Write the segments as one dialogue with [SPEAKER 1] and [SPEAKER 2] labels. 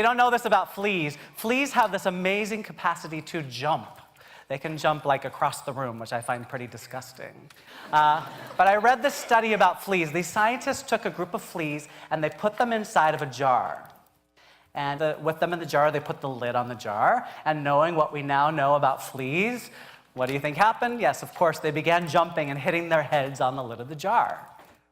[SPEAKER 1] You don't know this about fleas. Fleas have this amazing capacity to jump. They can jump like across the room, which I find pretty disgusting. But I read this study about fleas. These scientists took a group of fleas and they put them inside of a jar. And with them in the jar, they put the lid on the jar. And knowing what we now know about fleas, what do you think happened? Yes, of course, they began jumping and hitting their heads on the lid of the jar,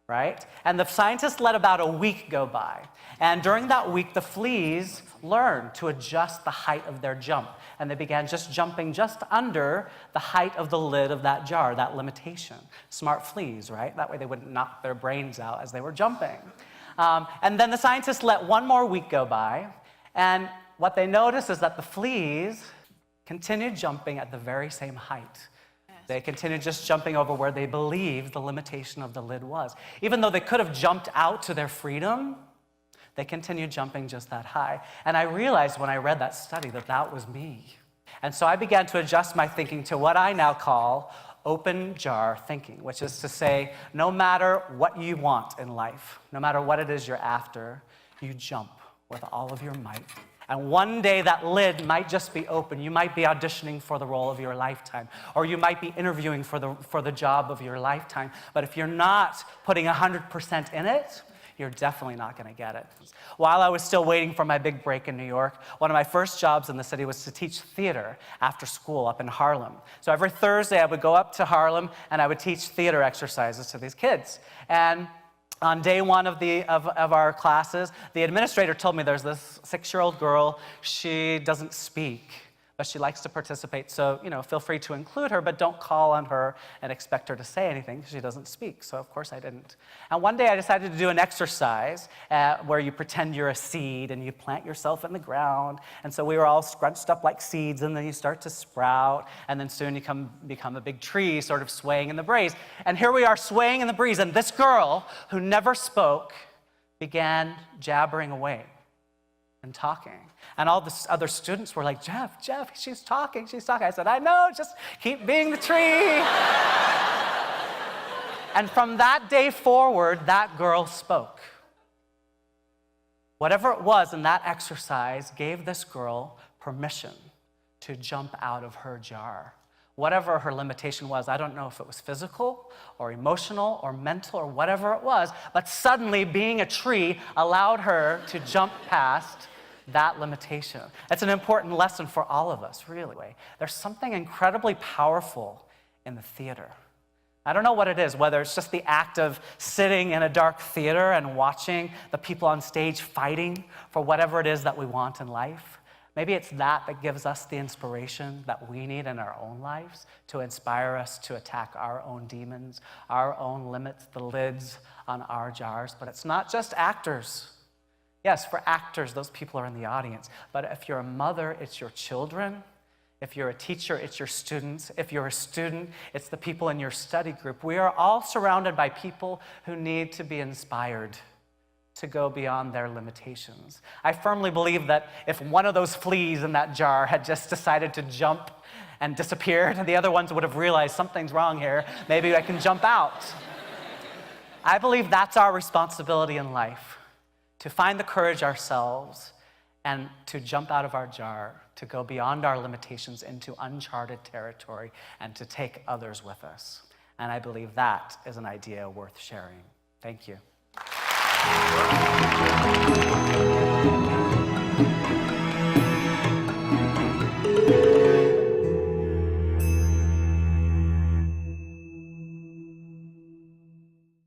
[SPEAKER 1] right? And the scientists let about a week go by. And during that week, the fleas learned to adjust the height of their jump. And they began just jumping just under the height of the lid of that jar, that limitation. Smart fleas, right? That way they wouldn't knock their brains out as they were jumping. And then the scientists let one more week go by. And what they noticed is that the fleas continued jumping at the very same height. They continued just jumping over where they believed the limitation of the lid was. Even though they could have jumped out to their freedom, they continued jumping just that high. And I realized when I read that study that that was me. And so I began to adjust my thinking to what I now call open jar thinking, which is to say, no matter what you want in life, no matter what it is you're after, you jump with all of your might. And one day that lid might just be open. You might be auditioning for the role of your lifetime, or you might be interviewing for the job of your lifetime. But if you're not putting 100% in it, you're definitely not going to get it. While I was still waiting for my big break in New York, one of my first jobs in the city was to teach theater after school up in Harlem. So every Thursday I would go up to Harlem and I would teach theater exercises to these kids. And on day one of our classes, the administrator told me there's this 6-year-old girl, she doesn't speak, but she likes to participate, so feel free to include her, but don't call on her and expect her to say anything because she doesn't speak. So of course I didn't. And one day I decided to do an exercise where you pretend you're a seed and you plant yourself in the ground. And so we were all scrunched up like seeds, and then you start to sprout, and then soon you become a big tree sort of swaying in the breeze. And here we are swaying in the breeze, and this girl who never spoke began jabbering away and talking. And all the other students were like, Jeff, she's talking. I said, I know, just keep being the tree. And from that day forward, that girl spoke. Whatever it was in that exercise gave this girl permission to jump out of her jar. Whatever her limitation was, I don't know if it was physical or emotional or mental or whatever it was, but suddenly being a tree allowed her to jump past that limitation. It's an important lesson for all of us, really. There's something incredibly powerful in the theater. I don't know what it is, whether it's just the act of sitting in a dark theater and watching the people on stage fighting for whatever it is that we want in life. Maybe it's that gives us the inspiration that we need in our own lives to inspire us to attack our own demons, our own limits, the lids on our jars. But it's not just actors. Yes, for actors, those people are in the audience. But if you're a mother, it's your children. If you're a teacher, it's your students. If you're a student, it's the people in your study group. We are all surrounded by people who need to be inspired to go beyond their limitations. I firmly believe that if one of those fleas in that jar had just decided to jump and disappeared, the other ones would have realized something's wrong here. Maybe I can jump out. I believe that's our responsibility in life. To find the courage ourselves and to jump out of our jar, to go beyond our limitations into uncharted territory and to take others with us. And I believe that is an idea worth sharing. Thank you.